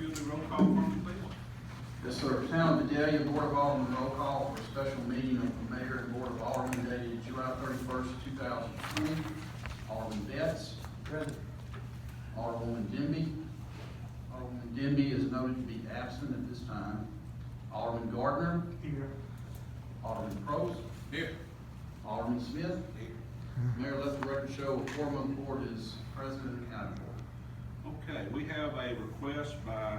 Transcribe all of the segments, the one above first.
you'll do roll call for me, please? Yes, sir. Town of Vidalia Board of Alderman roll call for a special meeting of the Mayor and Board of Alderman dated July 31st, 2020. Alderman Betts. Present. Alderwoman Denby. Alderwoman Denby is noted to be absent at this time. Alderman Gardner. Here. Alderman Probst. Here. Alderman Smith. Here. Mayor, let the record show a quorum of the board is present and accounted for. Okay, we have a request by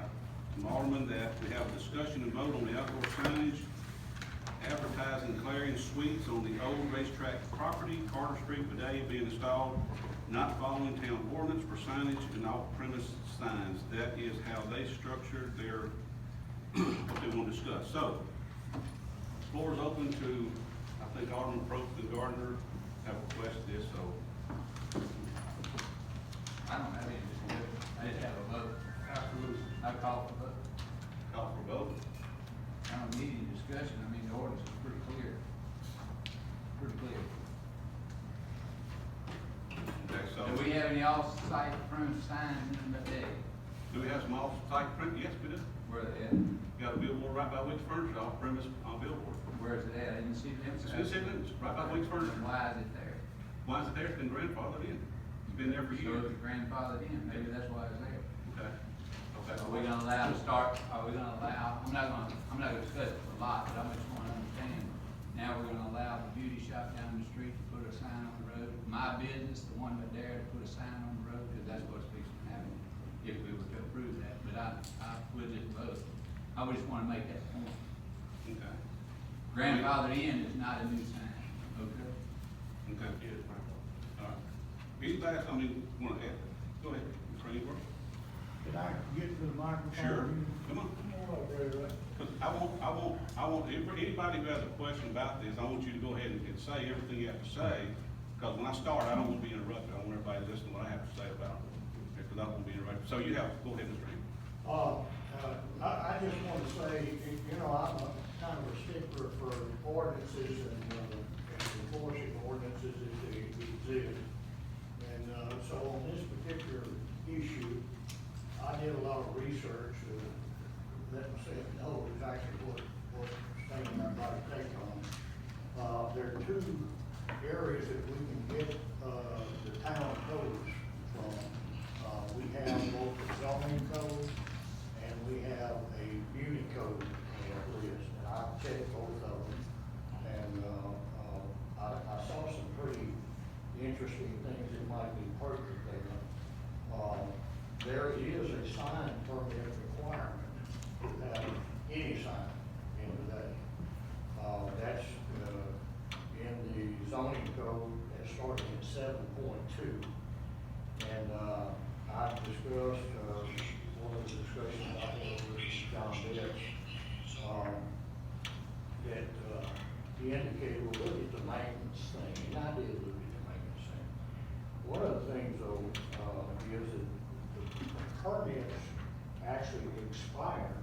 Alderman that we have a discussion and vote on the outdoor signage advertising Clarion suites on the old racetrack property, Carter Street, Vidalia, being installed, not following town ordinance for signage and off-premise signs. That is how they structured their, what they want to discuss. So, floor is open to, I think Alderman Probst and Gardner have requested this, so. I don't have any discussion. I just have a vote. Absolutely. I call for vote. Call for vote. I don't need any discussion. I mean, the ordinance is pretty clear. Pretty clear. Okay, so. Do we have any off-site premise signs in the day? Do we have some off-site print? Yes, we do. Where they at? Got a billboard right by Weeks Furniture, off-premise on Billboard. Where is it at? I didn't see them. It's in City Limits, right by Weeks Furniture. Then why is it there? Why is it there? It's been grandfathered in. It's been there for So years. it's grandfathered in. Maybe that's why it's there. Okay. Okay. Are we gonna allow to start, are we gonna allow, I'm not gonna discuss it a lot, but I just wanna understand. Now we're gonna allow the beauty shop down the street to put a sign on the road, my business, the one that dare to put a sign on the road, because that's what's fixing to happen, if we were to approve that, but I would just vote. I would just wanna make that point. Okay. Grandfather in is not a new sign, okay? Okay. All right. Anybody, I mean, wanna add? Go ahead, Mr. Rainbird. Can I get to the microphone? Sure. Come on. Come on, Gary. Cause I want, anybody who has a question about this, I want you to go ahead and say everything you have to say. Cause when I start, I don't want to be interrupted. I want everybody to listen to what I have to say about it. Because I don't want to be interrupted. So you have, go ahead, Mr. Rainbird. I just want to say, you know, I'm a kind of a stickler for ordinances and enforcing ordinances as they exist. And, so on this particular issue, I did a lot of research to let myself know exactly what thing I'd like to take on. There are two areas that we can get, the town codes from. We have both the zoning code and we have a beauty code list, and I've checked both of them. And, I saw some pretty interesting things that might be pertinent there. There is a sign permit requirement to have any sign in today. That's, in the zoning code, that's starting at 7.2. And, I've discussed, one of the discussions I had with John Betts, that, he indicated, well, look at the maintenance thing, and I did look at the maintenance thing. One of the things though, is that the permits actually expire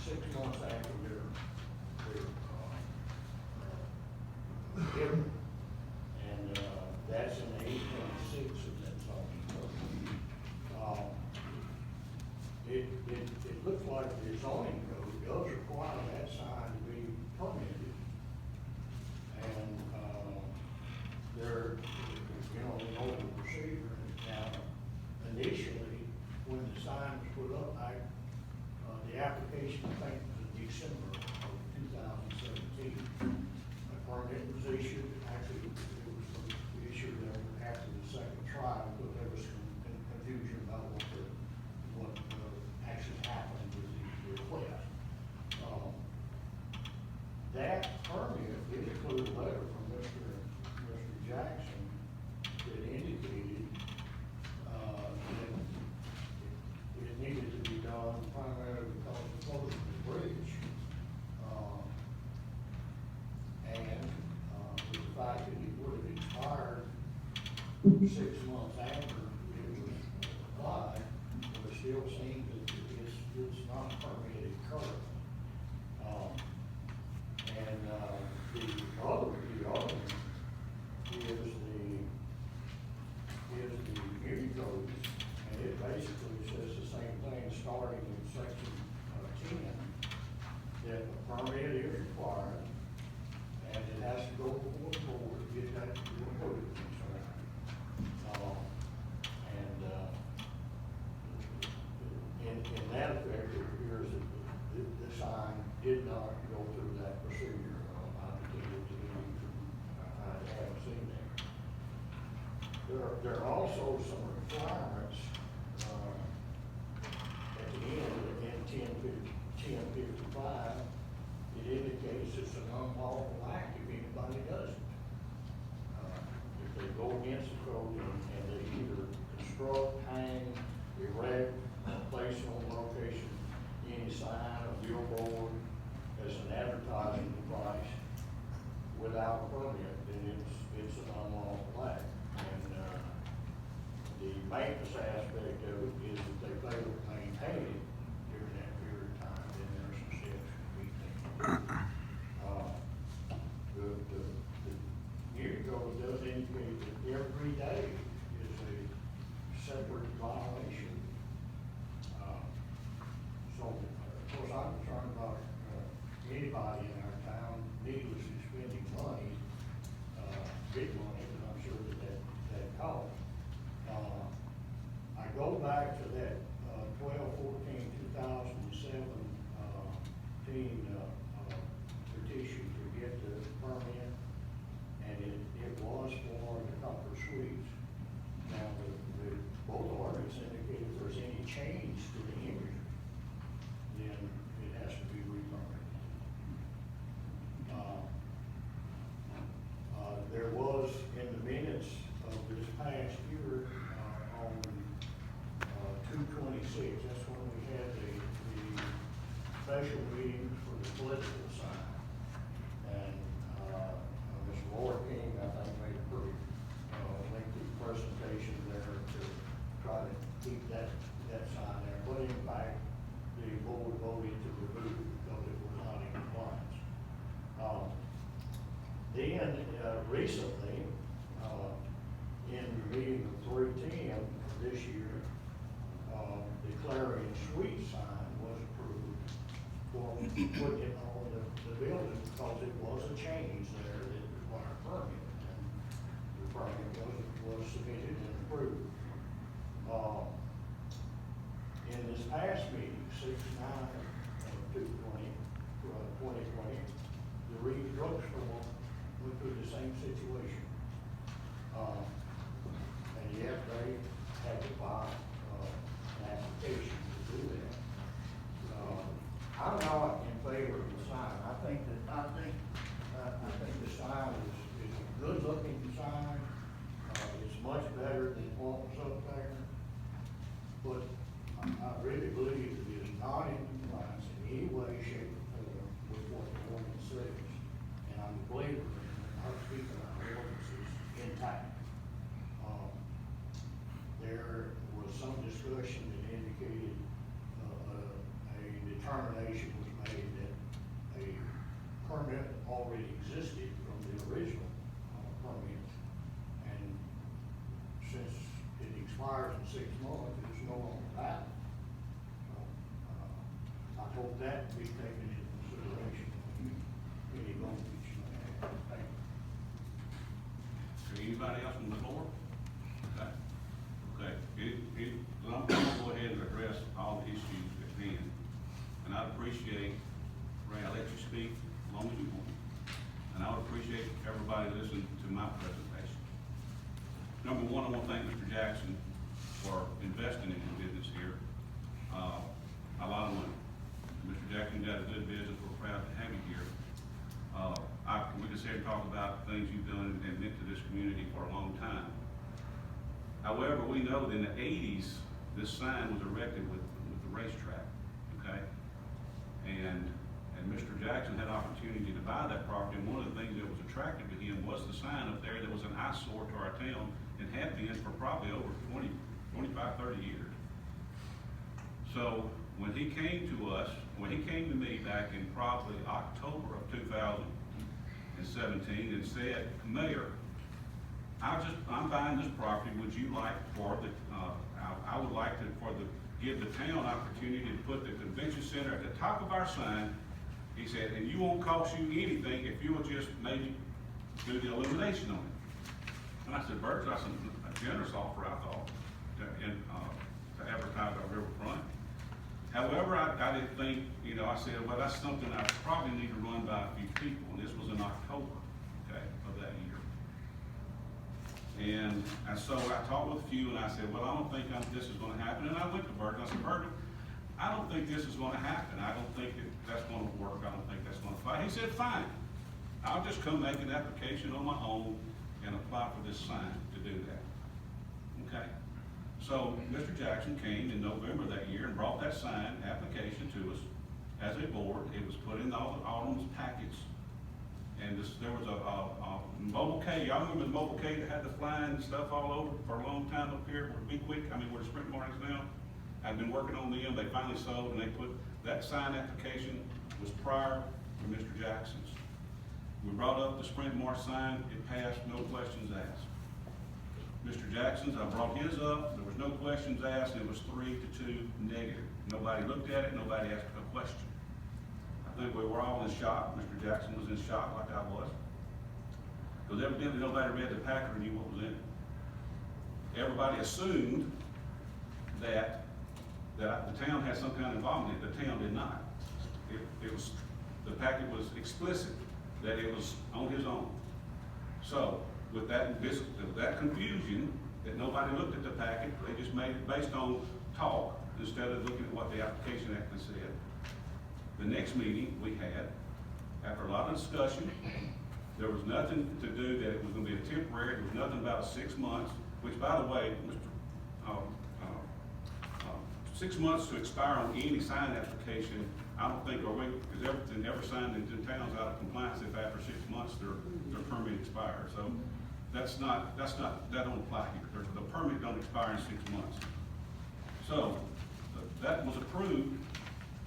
6 months after they're given. And, that's in the 8.6 of that zoning code. It looks like the zoning code does require that sign to be permitted. And, there, you know, the normal procedure. Now, initially, when the sign was put up, the application, I think, was December of 2017. A permit was issued, actually, it was issued after the second trial, but there was some confusion about what actually happened with the request. That permit did include a letter from Mr. Jackson that indicated, that it needed to be done primarily because of closing the bridge. And, with the fact that it would have expired 6 months after it was applied, but it still seems that it's not permitted currently. And, the other is the beauty codes, and it basically says the same thing, starting in section 10, that a permit is required, and it has to go before the board to get that approved. In that effect, it appears that the sign did not go through that procedure. I pretended to do, I haven't seen that. There are also some requirements, at the end, in 1055, it indicates it's an unlawful act if anybody does it. If they go against the code and they either construct, hang, erect, place on location any sign or billboard as an advertising device without a permit, then it's an unlawful act. And the maintenance aspect of it is that they fail to maintain it during that period of time, then there are some steps to be taken. The year code does indicate that every day is a separate violation. So, of course, I'm concerned about anybody in our town needlessly spending money, big money, but I'm sure that costs. I go back to that 12/14/2007 petition to get the permit, and it was for the Comfort Suites. Now, both ordinances indicate if there's any change to the imagery, then it has to be re-permitted. There was, in the minutes of this past year, on 2/26, that's when we had the special meeting for the political sign. And Mr. Lord King, I think, made a pretty lengthy presentation there to try to keep that sign there. But in fact, the board voted to remove it because it was not in compliance. Then, recently, in the meeting of 3/10 this year, the Clarion suite sign was approved for putting it on the building because it was a change there that required a permit. And the permit was submitted and approved. In this past meeting, 6/9/2020, the Reed Drugstore went through the same situation. And yet they had to file an application to do that. I'm not in favor of the sign. I think the sign is a good looking sign. It's much better than what was up there. But I really believe it is not in compliance in any way, shape, or form with what the ordinance says. And I'm a believer in our keeping our ordinances intact. There was some discussion that indicated a determination was made that a permit already existed from the original permit. And since it expires in 6 months, it's no longer valid. So, I hope that be taken into consideration when any vote that you may have. Thank you. Anybody else on the floor? Okay. I'm going to go ahead and address all the issues at hand. And I'd appreciate, Ray, I'll let you speak as long as you want. And I would appreciate everybody listening to my presentation. Number one, I want to thank Mr. Jackson for investing in the business here. A lot of money. Mr. Jackson got a good business. We're proud to have you here. We can sit here and talk about things you've done and meant to this community for a long time. However, we know that in the 80s, this sign was erected with the racetrack, okay? And Mr. Jackson had opportunity to buy that property, and one of the things that was attractive to him was the sign up there that was an eyesore to our town and had been for probably over 20, 25, 30 years. So when he came to us, when he came to me back in probably October of 2017 and said, Mayor, I'm buying this property, would you like for the, I I would like to, give the town opportunity to put the convention center at the top of our sign. He said, and you won't cost you anything if you will just maybe do the illumination on it. And I said, Bert, that's a generous offer, I thought, to advertise our riverfront. However, I didn't think, I said, well, that's something I probably need to run by a few people, and this was in October, okay, of that year. And so I talked with a few, and I said, well, I don't think this is gonna happen, and I went to Bert, and I said, Bert, I don't think this is gonna happen, I don't think that's gonna work, I don't think that's gonna fly. He said, fine, I'll just come make an application on my own and apply for this sign to do that, okay? So Mr. Jackson came in November that year and brought that sign application to us as a board. It was put in all the Alderman's packets. And there was a mobile K, y'all remember the mobile K that had the flying stuff all over for a long time up here, where where the Sprint Mart is now? I've been working on them, they finally sold, and they put, that sign application was prior to Mr. Jackson's. We brought up the Sprint Mart sign, it passed, no questions asked. Mr. Jackson's, I brought his up, there was no questions asked, it was 3-2 negative. Nobody looked at it, nobody asked a question. I think we were all in shock. Mr. Jackson was in shock like I was. Because evidently nobody read the packet or knew what was in it. Everybody assumed that the town had some kind of involvement in it. The town did not. The packet was explicit that it was on his own. So, with that confusion, that nobody looked at the packet, they just made it based on talk instead of looking at what the application actually said. The next meeting we had, after a lot of discussion, there was nothing to do that it was going to be a temporary, there was nothing about 6 months, which by the way, 6 months to expire on any sign application, I don't think, because every sign in the town's out of compliance if after 6 months their permit expires. So that don't apply here. The permit don't expire in 6 months. So that was approved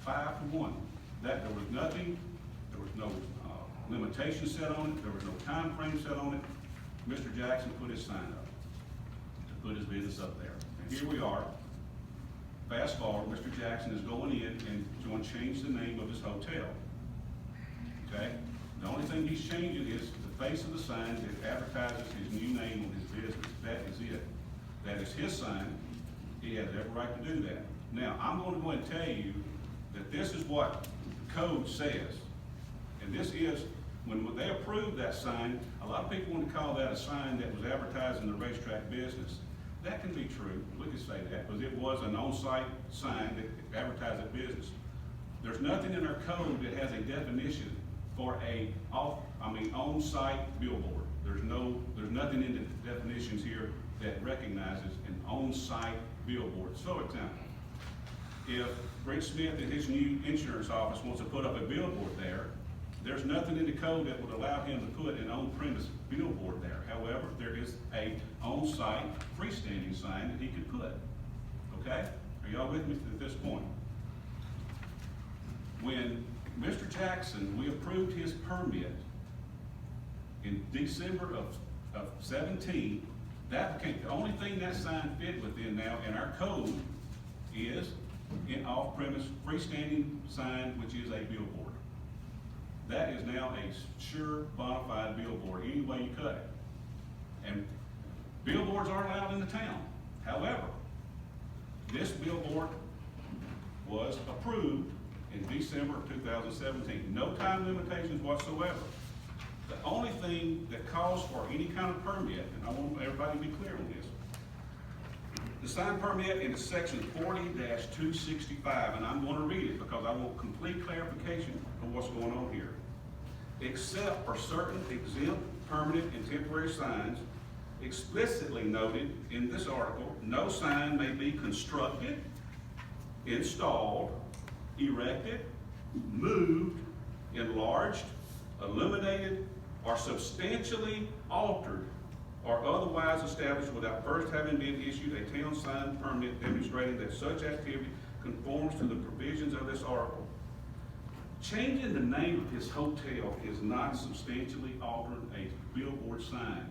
5-1. That there was nothing, there was no limitation set on it, there was no time frame set on it. Mr. Jackson put his sign up, to put his business up there. And here we are. Fast forward, Mr. Jackson is going in and going to change the name of his hotel. Okay? The only thing he's changing is the face of the sign that advertises his new name on his business. That is it. That is his sign. He has every right to do that. Now, I'm going to go ahead and tell you that this is what the code says. And this is, when they approved that sign, a lot of people want to call that a sign that was advertising the racetrack business. That can be true, we could say that, because it was an on-site sign that advertised that business. There's nothing in our code that has a definition for a on-site billboard. There's nothing in the definitions here that recognizes an on-site billboard. So example, if Brent Smith in his new insurance office wants to put up a billboard there, there's nothing in the code that would allow him to put an on-premise billboard there. However, there is a on-site freestanding sign that he could put. Okay? Are y'all with me at this point? When Mr. Jackson, we approved his permit in December of 17, that became, the only thing that sign fit within now in our code is an off-premise freestanding sign, which is a billboard. That is now a sure bona fide billboard, any way you cut it. And billboards are allowed in the town. However, this billboard was approved in December of 2017. No time limitations whatsoever. The only thing that calls for any kind of permit, and I want everybody to be clear on this, the sign permit in section 40-265, and I'm going to read it because I want complete clarification of what's going on here. Except for certain exempt, permanent, and temporary signs explicitly noted in this article, no sign may be constructed, installed, erected, moved, enlarged, illuminated, or substantially altered or otherwise established without first having been issued a town sign permit demonstrating that such activity conforms to the provisions of this article. Changing the name of his hotel is not substantially altering a billboard sign.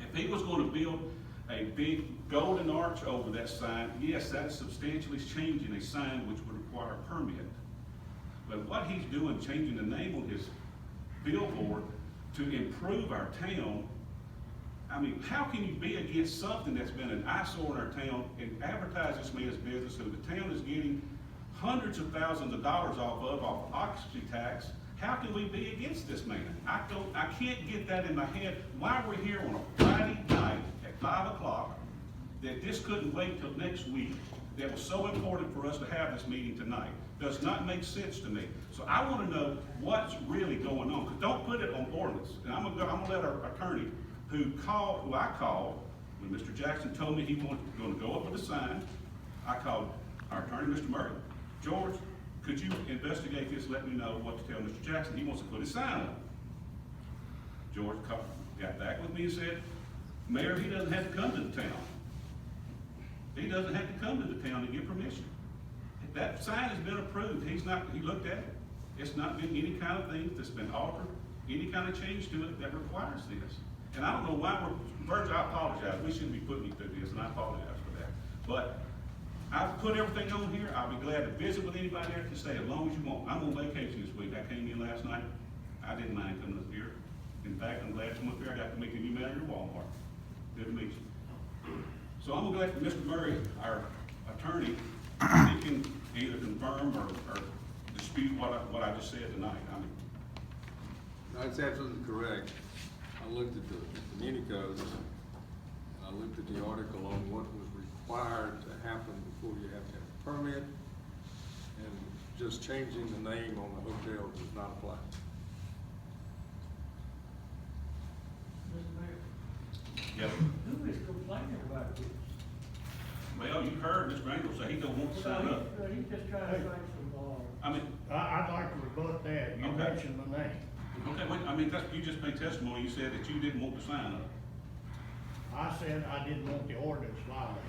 If he was going to build a big golden arch over that sign, yes, that's substantially changing a sign which would require a permit. But what he's doing, changing the name on his billboard to improve our town, I mean, how can you be against something that's been an eyesore in our town and advertise this man's business who the town is getting hundreds of thousands of dollars off occupancy tax? How can we be against this man? I can't get that in my head. Why we're here on a Friday night at 5 o'clock, that this couldn't wait till next week, that was so important for us to have this meeting tonight. Does not make sense to me. So I want to know what's really going on. 'Cause don't put it on ordinance. And I'm gonna let our attorney, who I called, when Mr. Jackson told me he was going to go up with a sign, I called our attorney, Mr. Murray. George, could you investigate this, let me know what to tell Mr. Jackson? He wants to put his sign up. George got back with me and said, Mayor, he doesn't have to come to the town. He doesn't have to come to the town to get permission. That sign has been approved. He looked at it. It's not been any kind of thing that's been altered, any kind of change to it that requires this. And I don't know why Virgil, I apologize. We shouldn't be putting you through this, and I apologize for that. But I've put everything on here. I'll be glad to visit with anybody there to stay as long as you want. I'm on vacation this week. I came in last night. I didn't mind coming up here. In fact, I'm glad to come up here. I got to meet the new manager of Walmart. Good to meet you. So I'm glad that Mr. Murray, our attorney, he can either confirm or dispute what I just said tonight. I mean, That's absolutely correct. I looked at the community codes, I looked at the article on what was required to happen before you have to have a permit, and just changing the name on the hotel does not apply. Mr. Mayor, yeah. who is complaining about this? Well, you heard Mr. Randall say he don't want to sign up. He's just trying to make some, I mean, I'd like to rebut that. You Okay. mentioned my name. okay, wait, I mean, you just made testimony. You said that you didn't want to sign up. I said I didn't want the ordinance violated.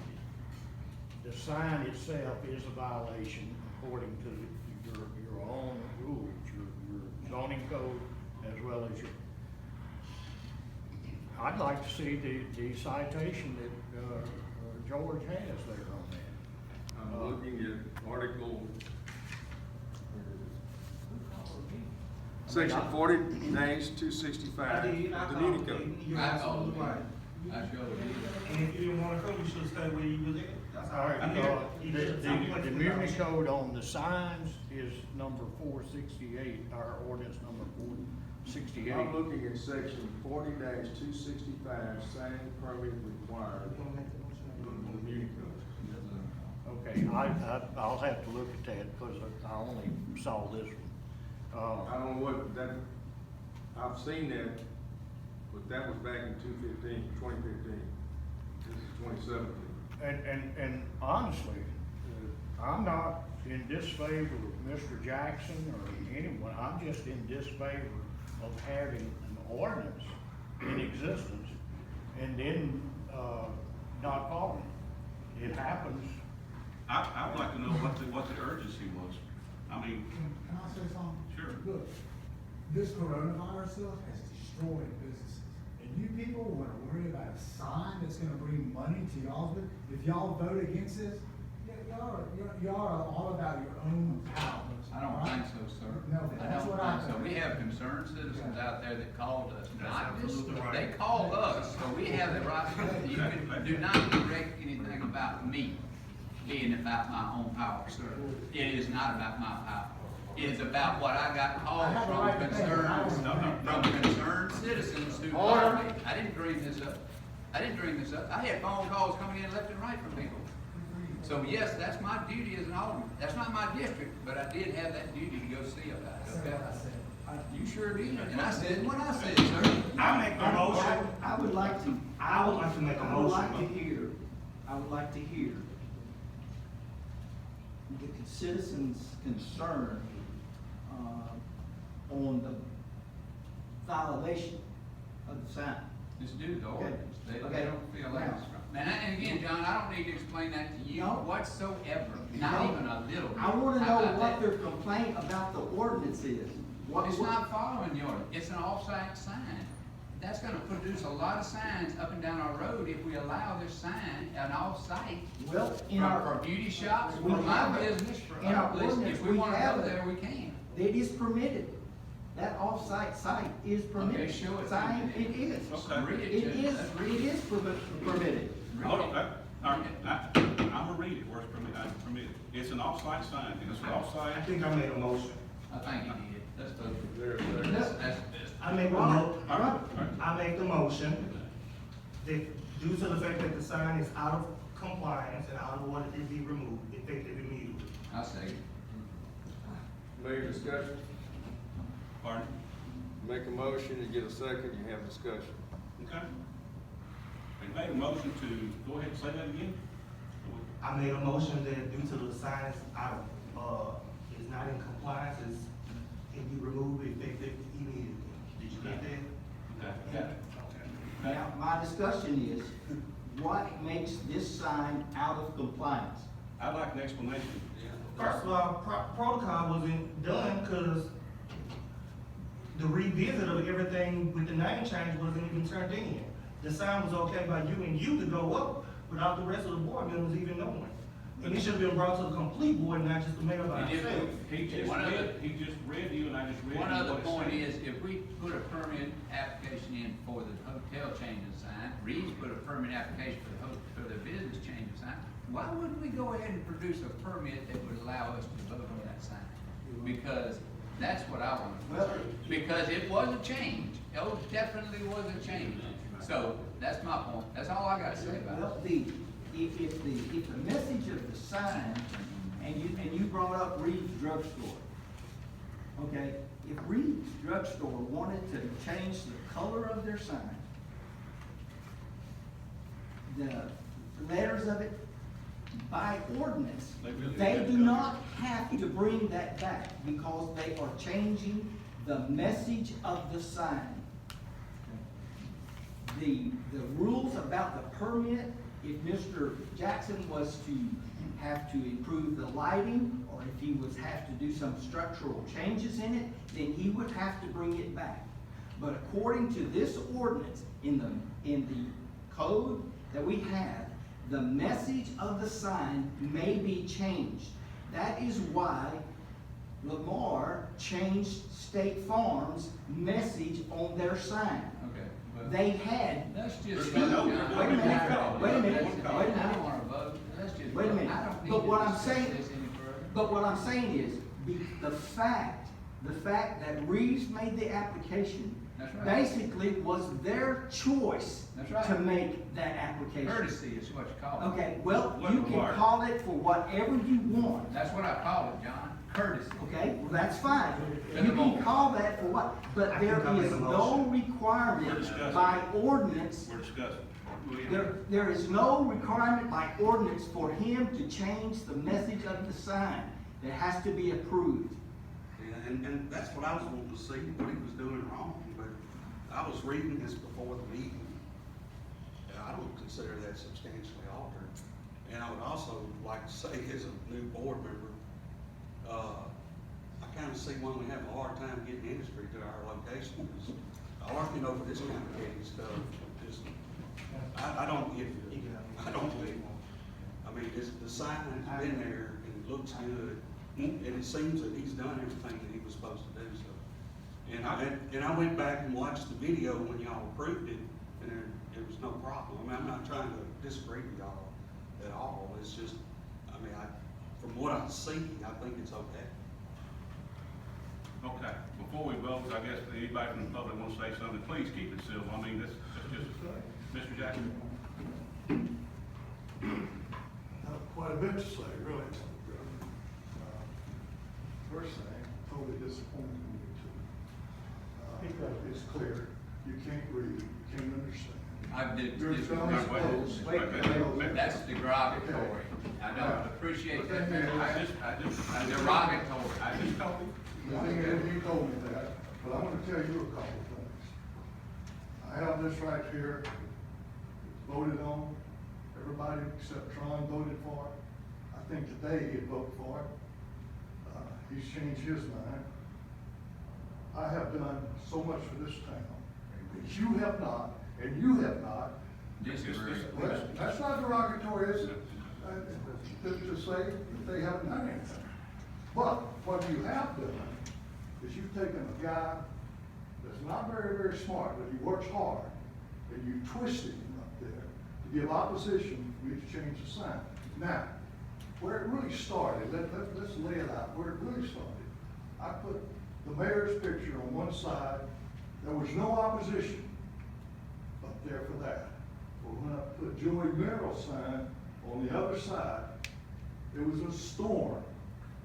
The sign itself is a violation according to your own rules, your zoning code, as well as your. I'd like to see the citation that, George has there on that. I'm looking at article, section 40-265 of the community code. I called him. I showed him. And if you didn't wanna come, you should've stayed where you was at. That's All right, I mean, the community code on the signs is number 468, our ordinance number 468. I'm looking at section 40-265, sign permit required in the community code. Okay, I'll have to look at that, because I only saw this one. I don't know what that, I've seen that, but that was back in 2015. This is 2017. And honestly, I'm not in disfavor of Mr. Jackson or anyone, I'm just in disfavor of having an ordinance in existence and then, not following it. It happens. I would like to know what the urgency was. I mean, Can I say something? Sure. Look, this coronavirus stuff has destroyed businesses. And you people wanna worry about a sign that's gonna bring money to y'all, if y'all vote against this, y'all are all about your own power. I don't think so, sir. No, that's what I So think. we have concerned citizens out there that called us, not just, absolutely right. they called us, so we have the right, you can, do not direct anything about me being about my own power, sir. It is not about my power. It is about what I got I called have the right from to think. concerned, from concerned citizens who called me. I didn't dream this up. I had phone calls coming in left and right from people. So yes, that's my duty as an alderman. That's not my district, but I did have that duty to go see about it, okay? You sure did, and I said what I said, sir. I make a motion. I would like to. I would like to make a I would like to motion. hear the citizens' concern, on the violation of the sign. Just do the ordinance. They Okay. don't feel that strong. And again, John, I don't need to explain that to you No. whatsoever, not No. even a little bit. I wanna How know about what that? their complaint about the ordinance is. It's not following the order. It's an off-site sign. that's gonna produce a lot of signs up and down our road if we allow this sign, an off-site. Well, in For our, beauty shops, for we my have it. business, for In our our business, ordinance, if we we wanna have go it. there, we can. it is permitted. That off-site site is permitted. Okay, show it. Sign, it is. Okay. Read it, It Judge. is, Let's read it is permitted. Hold on, I'm gonna read it, where it's permitted. It's an off-site sign, and it's an I off-site. think I made a motion. I think he did. Let's vote. There, That's the best. I make a All right. I make the motion that due to the fact that the sign is out of compliance and out of order to be removed, effective immediately. I'll say it. Mayor, discussion? Pardon? Make a motion, you get a second, you have discussion. Okay. We made a motion to, go ahead and say that again. I made a motion that due to the sign is out of, is not in compliance, can be removed effective immediately. Did you get that? Okay, got it. Now, my discussion is, what makes this sign out of compliance? I'd like an explanation. First of all, protocol wasn't done because the revisit of everything with the name change wasn't even turned in. The sign was okay by you and you to go up without the rest of the board members even knowing. And it should have been brought to the complete board, not just the mayor by He did. himself. He just read you, and I just read you. One other what it point said. is, if we put a permit application in for the hotel change of sign, Reed's put a permit application for the business change of sign, why wouldn't we go ahead and produce a permit that would allow us to vote on that sign? Because that's what I want. Well, Because it was a change, it definitely was a change. So, that's my point, that's all I gotta say about Well, it. if the message of the sign, and you brought up Reed's Drugstore, okay? If Reed's Drugstore wanted to change the color of their sign, the letters of it, by ordinance, they do not have to bring that back because they are changing the message of the sign. The rules about the permit, if Mr. Jackson was to have to improve the lighting, or if he was have to do some structural changes in it, then he would have to bring it back. But according to this ordinance, in the code that we have, the message of the sign may be changed. That is why Lamar changed State Farm's message on their sign. Okay. well, They had, Let's just. Wait a minute, wait a minute, wait a minute. I don't wanna vote, let's just. Wait a vote. minute. I don't need But to what I'm discuss saying- this any further. but what I'm saying is, the fact that Reeves made the application That's right. basically was their choice That's right. to make that application. Courtesy is what you call it. Okay, well, What you can required? call it for whatever you want. That's what I call it, John, courtesy. Okay, well, that's fine. To You the can moment. call that for what, but I there think I'll is make a no motion. We're requirement discussing. by ordinance. We're discussing. There is no requirement by ordinance for him to change the message of the sign. It has to be approved. And that's what I was wanting to see, what he was doing wrong, but I was reading this before the meeting. And I don't consider that substantially altered. And I would also like to say, as a new board member, I kind of see when we have a hard time getting industry to our location, is arguing over this kind of petty stuff. Just, I don't get it. I don't get it. I mean, the sign has been there and it looks good. And it seems that he's done everything that he was supposed to do, so. And I went back and watched the video when y'all approved it, and there was no problem. I mean, I'm not trying to disagree with y'all at all. It's just, I mean, from what I see, I think it's okay. Okay, before we vote, I guess anybody from the public wants to say something, please keep it civil. I mean, that's just, Mr. Jackson. Quite a bit to say, really. First thing, totally disappointed in you two. It's clear, you can't read, you can't understand. I did. Your felony suppose. That's derogatory. I don't appreciate that very much. Derogatory. I just told you. The thing is, you told me that, but I want to tell you a couple of things. I have this right here, it's voted on, everybody except Tron voted for it. I think today he'd vote for it. He's changed his mind. I have done so much for this town, because you have not, and you have not. Disagree. That's not derogatory, is it? To say that they haven't done anything. But what you have done is you've taken a guy that's not very, very smart, but he works hard, and you twisted him up there to give opposition for you to change the sign. Now, where it really started, let's lay it out, where it really started. I put the mayor's picture on one side, there was no opposition up there for that. But when I put Joey Merrill's sign on the other side, it was a storm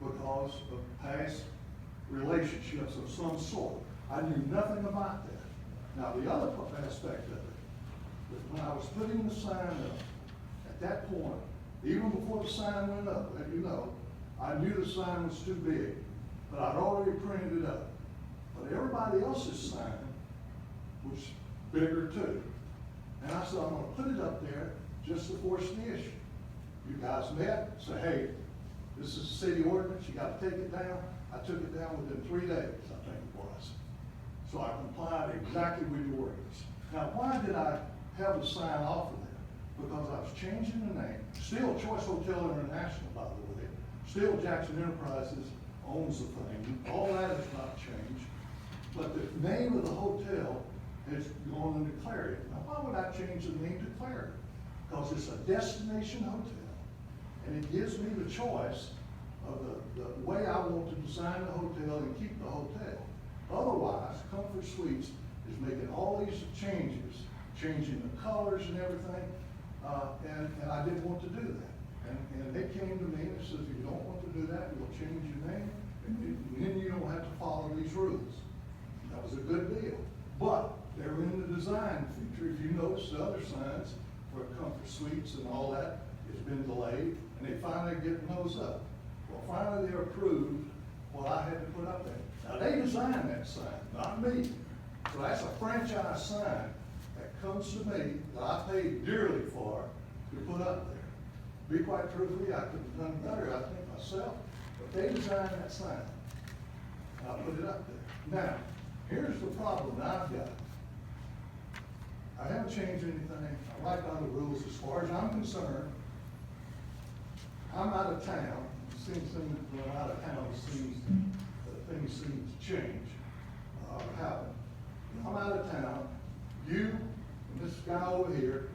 because of past relationships of some sort. I knew nothing about that. Now, the other aspect of it, that when I was putting the sign up, at that point, even before the sign went up, let you know, I knew the sign was too big, but I'd already printed it up. But everybody else's sign was bigger too. And I said, I'm gonna put it up there just to force the issue. You guys met, said, hey, this is a city ordinance, you gotta take it down. I took it down within 3 days, I think it was. So I complied exactly with the ordinance. Now, why did I have the sign off of there? Because I was changing the name. Still Choice Hotel International, by the way. Still Jackson Enterprises owns the thing. All that has not changed. But the name of the hotel has gone into Clarion. Now, why would I change the name to Clarion? Because it's a destination hotel. And it gives me the choice of the way I want to design the hotel and keep the hotel. Otherwise, Comfort Suites is making all these changes, changing the colors and everything, and I didn't want to do that. And they came to me and said, if you don't want to do that, we'll change your name, and then you don't have to follow these rules. That was a good deal. But they were in the design feature. If you notice, the other signs for Comfort Suites and all that has been delayed, and they finally getting those up. Well, finally they approved what I had to put up there. Now, they designed that sign, not me. So that's a franchise sign that comes to me that I paid dearly for to put up there. Be quite truthfully, I could have done better, I think, myself, but they designed that sign. I put it up there. Now, here's the problem that I've got. I haven't changed anything. I write down the rules. As far as I'm concerned, I'm out of town. It seems when I'm out of town, things seem to change or happen. I'm out of town. You and this guy over here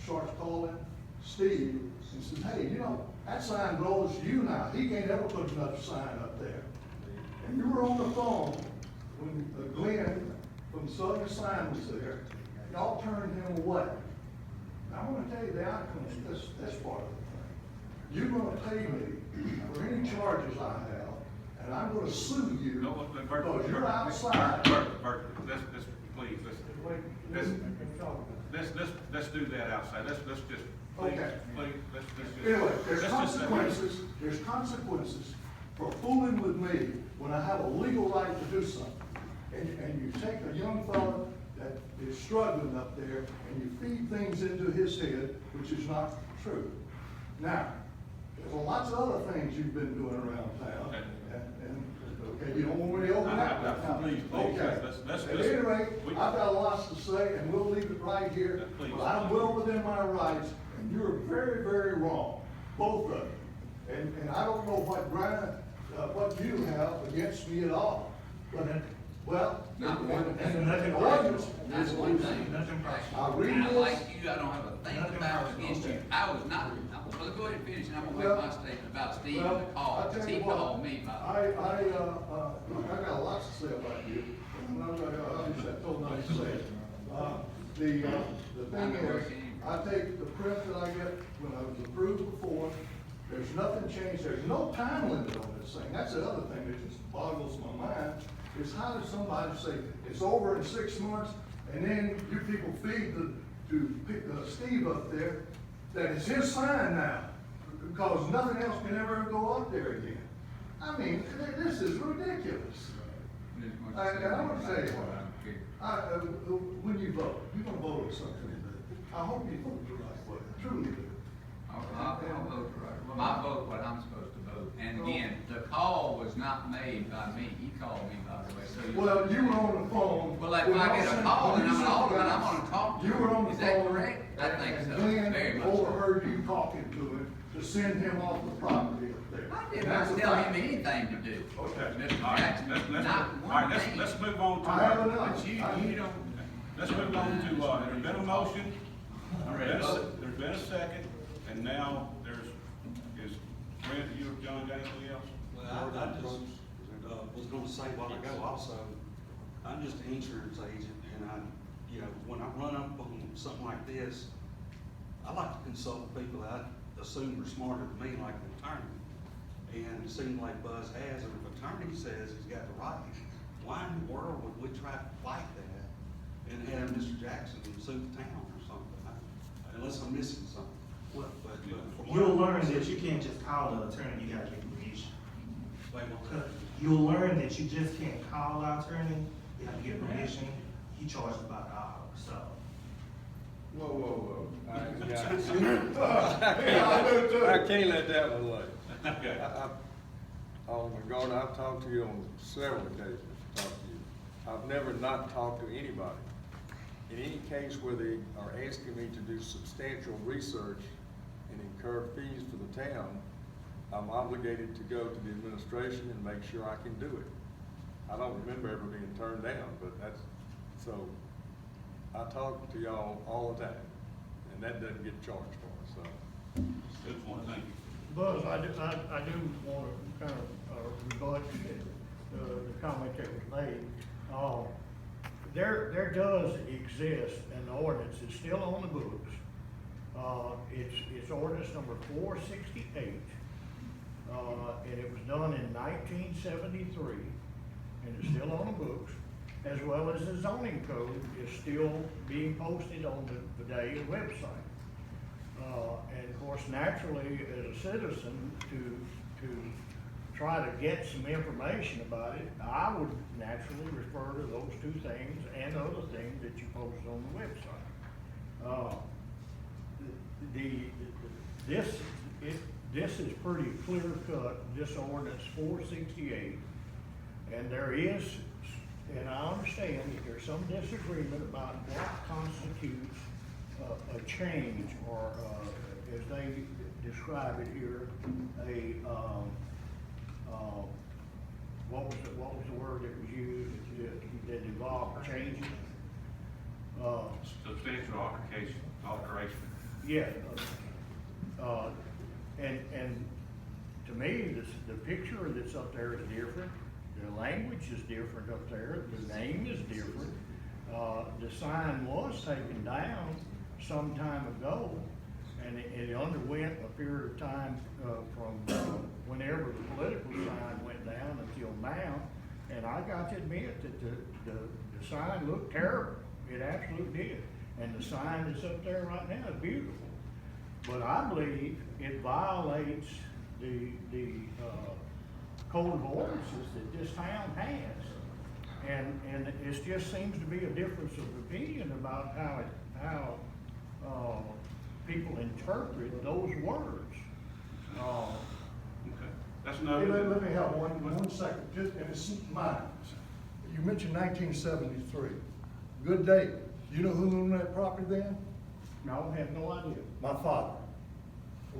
starts calling Steve and says, hey, you know, that sign belongs to you now. He can't ever put another sign up there. And you were on the phone when Glenn from Southern Sign was there. Y'all turned him away. Now, I'm going to tell you the outcome of this part of the thing. You're going to pay me for any charges I have, and I'm going to sue you because you're outside. Bert, let's do that outside. Let's just, Okay. please, let's just. Anyway, there's let's just- consequences. There's consequences for fooling with me when I have a legal right to do something. And you take a young fellow that is struggling up there and you feed things into his head, which is not true. Now, there's lots of other things you've been doing around town. Okay. Okay, you don't want me to open that? Please, Okay. let's. At any rate, I've got lots to say, and we'll leave it right here. Please. But I'm well within my rights, and you're very, very wrong, both of you. And I don't know what what you have against me at all. But, well, Not and- one and- thing. and Nothing the ordinance That's is- one thing. Nothing I'll personal. read And I this. like you, I don't have a thing Nothing about personal. against you. I was not, well, go ahead and finish, and I'm gonna Well, make my statement about Steve Well, and the call, I'll because tell he you what, called me about. I got lots to say about you. I'm not gonna, I just told not to say it. The thing is, I take the print that I get when I was approved before, there's nothing changed, there's no time limit on this thing. That's the other thing that just boggles my mind, is how does somebody say, it's over in 6 months, and then you people feed Steve up there, that it's his sign now, because nothing else can ever go up there again. I mean, this is ridiculous. And I'm gonna tell you what, when you vote, you're gonna vote on something, I hope you vote the right way, I truly do. I'll vote for it. Well, I vote what I'm supposed to vote. And again, the call was not made by me. He called me, by the way, so. Well, you were on the phone. Well, like, if I get a call and I'm an alderman, I'm gonna talk to You were on him. the Is that phone, correct? I think and so, Glenn very much so. overheard you talking to him to send him off the property up there. I did That's not a tell fact. him anything to do. Okay. Mr. All right, Jackson, let's, not all one right, thing. let's move on to. I have enough. But you don't. Let's move on to, there's been a motion, I'm ready to vote. there's been a second, and now is Brent, you or John got anything else? Well, I just, was gonna say a while ago also, I'm just an insurance agent, and when I run up on something like this, I like to consult with people that I assume are smarter than me, like an attorney. And it seems like Buzz has, and if an attorney says he's got the right, why in the world would we try to fight that and have Mr. Jackson sue the town or something? Unless I'm missing something. Well, But You'll learn that you can't just call the attorney, you gotta get permission. wait, what's that? You'll learn that you just can't call our attorney, you have to get permission, he charges about $1, so. Whoa, whoa, whoa. Yeah, I do too. I can't let that one lay. Okay. Alderman Gardner, I've talked to you on several occasions, talked to you. I've never not talked to anybody. In any case where they are asking me to do substantial research and incur fees for the town, I'm obligated to go to the administration and make sure I can do it. I don't remember ever being turned down, but so I talk to y'all all the time, and that doesn't get charged for, so. Good point, thank you. Buzz, I do want to kind of rebut the comment that was made. There does exist an ordinance, it's still on the books. It's ordinance number 468, and it was done in 1973, and it's still on the books, as well as the zoning code is still being posted on the Vidalia website. And of course, naturally, as a citizen, to try to get some information about it, I would naturally refer to those two things and other things that you post on the website. This is pretty clear cut, this ordinance 468, and there is, and I understand that there's some disagreement about what constitutes a change, or, as they describe it here, what was the word that was used, that involved changes? Substantial alteration. Yeah, and to me, the picture that's up there is different, the language is different up there, the name is different. The sign was taken down some time ago, and it underwent a period of time, from whenever the political sign went down until now, and I got to admit that the sign looked terrible, it absolutely did, and the sign that's up there right now is beautiful. But I believe it violates the code of ordinances that this town has. And it just seems to be a difference of opinion about how people interpret those words. Okay. That's Hey, no. let me have one second, just, and it's mine. You mentioned 1973. Good date. You know who owned that property then? No, I have no idea. My father.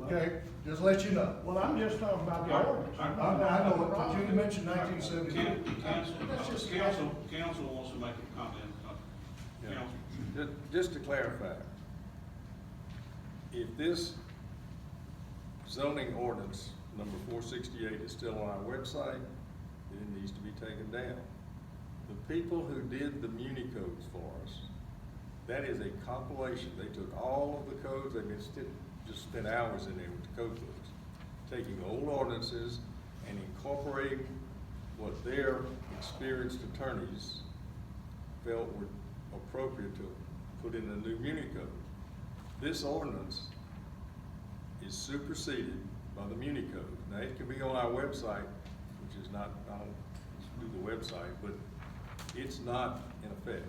Okay, just let you know. Well, I'm just talking about the All right. ordinance. All right. I know it, you mentioned 1973. Council wants to make a comment. Council. Just to clarify, if this zoning ordinance number 468 is still on our website, then it needs to be taken down. The people who did the Muni codes for us, that is a compilation. They took all of the codes, just spent hours in there with the code books, taking old ordinances and incorporating what their experienced attorneys felt were appropriate to put in the new Muni code. This ordinance is superseded by the Muni code. Now, it can be on our website, which is not, I don't do the website, but it's not in effect.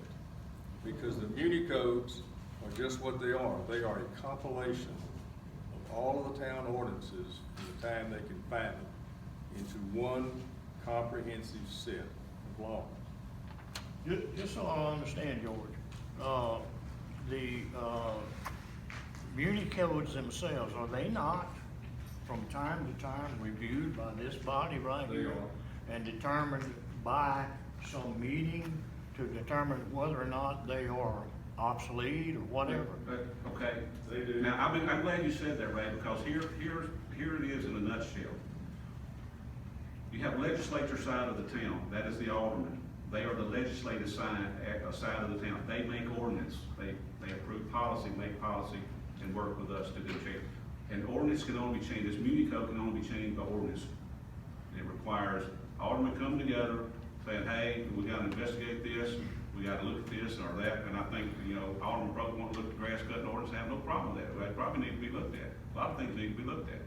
Because the Muni codes are just what they are. They are a compilation of all of the town ordinances from the time they can find them into one comprehensive set of laws. Just so I understand, George, the muni codes themselves, are they not from time to time reviewed by this body right They here? are. And determined by some meeting to determine whether or not they are obsolete or whatever? Okay. They do. Now, I'm glad you said that, Ray, because here it is in a nutshell. You have legislature side of the town, that is the alderman. They are the legislative side of the town. They make ordinance, they approve policy, make policy, and work with us to do change. And ordinance can only be changed, this muni code can only be changed by ordinance. And it requires aldermen coming together, saying, hey, we gotta investigate this, we gotta look at this or that, and I think, Alderman probably want to look at grass cutting ordinance, have no problem with that, they probably need to be looked at. A lot of things need to be looked at.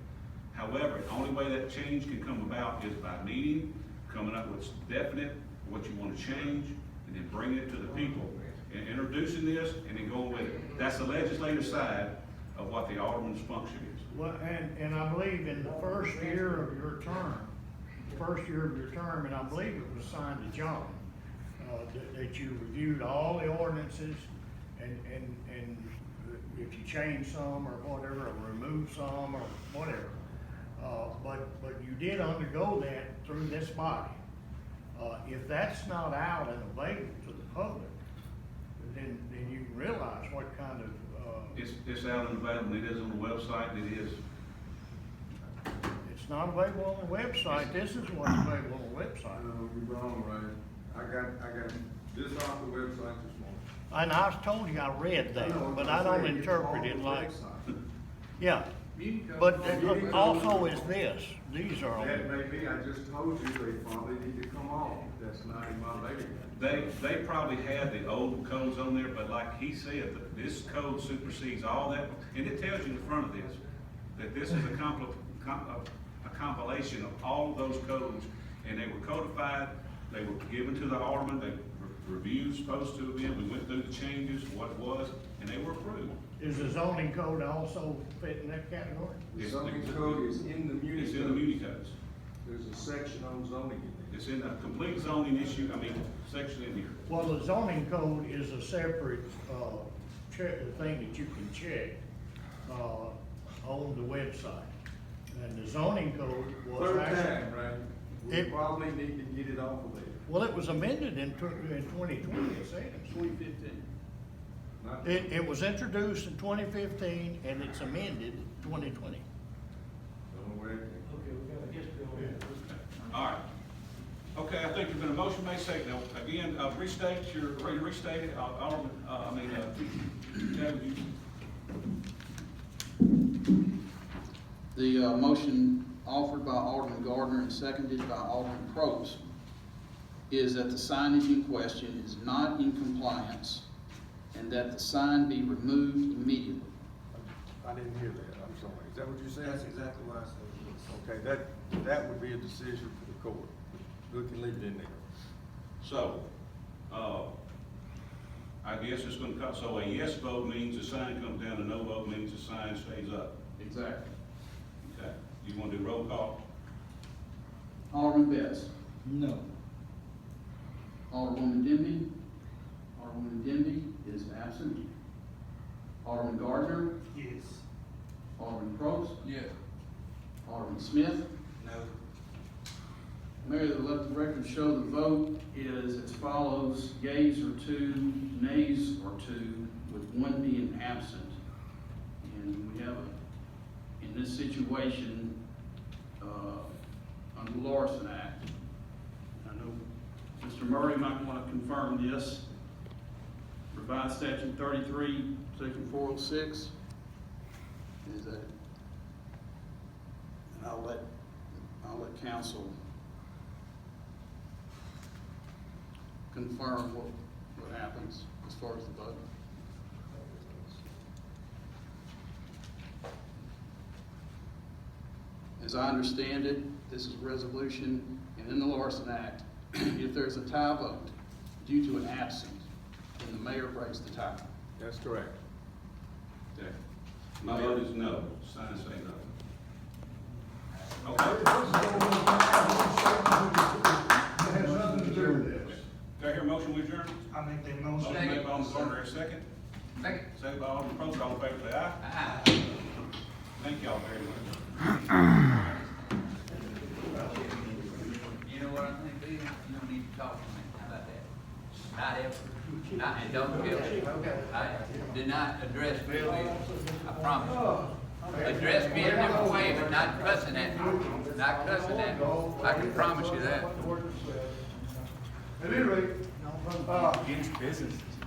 However, the only way that change can come about is by meeting, coming up with definite, what you want to change, and then bringing it to the people, and introducing this, and then going with it. That's the legislative side of what the alderman's function is. Well, and I believe in the first year of your term, and I believe it was signed to John, that you reviewed all the ordinances, and if you change some or whatever, or remove some or whatever. But you did undergo that through this body. If that's not out and available to the public, then you can realize what kind of, It's out and available, it is on the website, it is. it's not available on the website. This is what's available on the website. No, you're wrong, Ray. I got this off the website this morning. And I told you I read that, but I don't interpret it like, yeah. But also is this, these are That on, may be, I just told you, they probably need to come off, that's not in my bailiwick. They probably had the old codes on there, but like he said, this code supersedes all that, and it tells you in front of this, that this is a compilation of all of those codes, and they were codified, they were given to the alderman, they were reviewed, supposed to have been, we went through the changes, what it was, and they were approved. is the zoning code also fit in that category? The zoning code is in the muni It's in the code. muni codes. There's a section on zoning in there. It's in a complete zoning issue, section in here. Well, the zoning code is a separate, thing that you can check, on the website. And the zoning code was Third actually. time, right? We It- probably need to get it off of there. Well, it was amended in 2020, it says. 2015. Not- It was introduced in 2015 and it's amended 2020. Don't know where it came from. All right. Okay, I think there's been a motion made, second. Now, again, restate your, ready to restate it, Alderman, David, you. The motion offered by Alderman Gardner and seconded by Alderman Probst is that the signage in question is not in compliance and that the sign be removed immediately. I didn't hear that, I'm sorry. Is that what you said? That's exactly what I said. Okay, that would be a decision for the court. We can leave it in there. So, I guess it's gonna cut, so a yes vote means the sign comes down, a no vote means the sign stays up. Exactly. Okay, you wanna do roll call? Alderman Betts. No. Alderwoman Denby. Alderwoman Denby is absent. Alderman Gardner. Yes. Alderman Probst. Yes. Alderman Smith. No. Mayor, let the record show the vote is as follows: yeas are 2, nays are 2, with 1 being absent. And we have, in this situation, under the Larson Act, I know Mr. Murray might want to confirm this, revised statute 33, section 406. Is that? And I'll let council confirm what happens as far as the vote. As I understand it, this is a resolution, and in the Larson Act, if there's a tie vote due to an absence, then the mayor breaks the tie. That's correct. Okay. My vote is no, sign say no. Okay. It has nothing to do with this. Do I hear a motion we adjourn? there a second? Second. Second by Alderman Probst, all in favor, say aye. Aye. Thank y'all very much. You know what I think, Bill? You don't need to talk to me. How about that? Not ever. Not, and don't feel, do not address me, Bill. I promise you. Address me in a different way, but not cussing at me. Not cussing at me. I can promise you that. At any rate,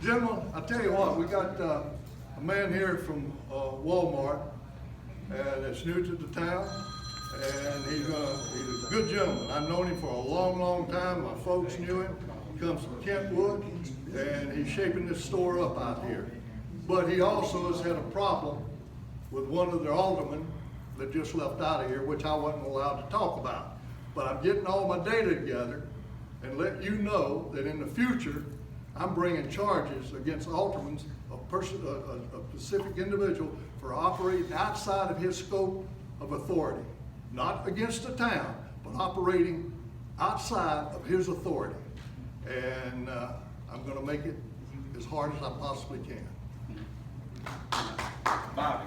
gentlemen, I tell you what, we got a man here from Walmart that's new to the town, and he's a good gentleman. I've known him for a long, long time. My folks knew him. He comes from Kentwood, and he's shaping this store up out here. But he also has had a problem with one of their aldermen that just left out of here, which I wasn't allowed to talk about. But I'm getting all my data together and let you know that in the future, I'm bringing charges against aldermen, a specific individual, for operating outside of his scope of authority. Not against the town, but operating outside of his authority. And I'm gonna make it as hard as I possibly can. Bobby.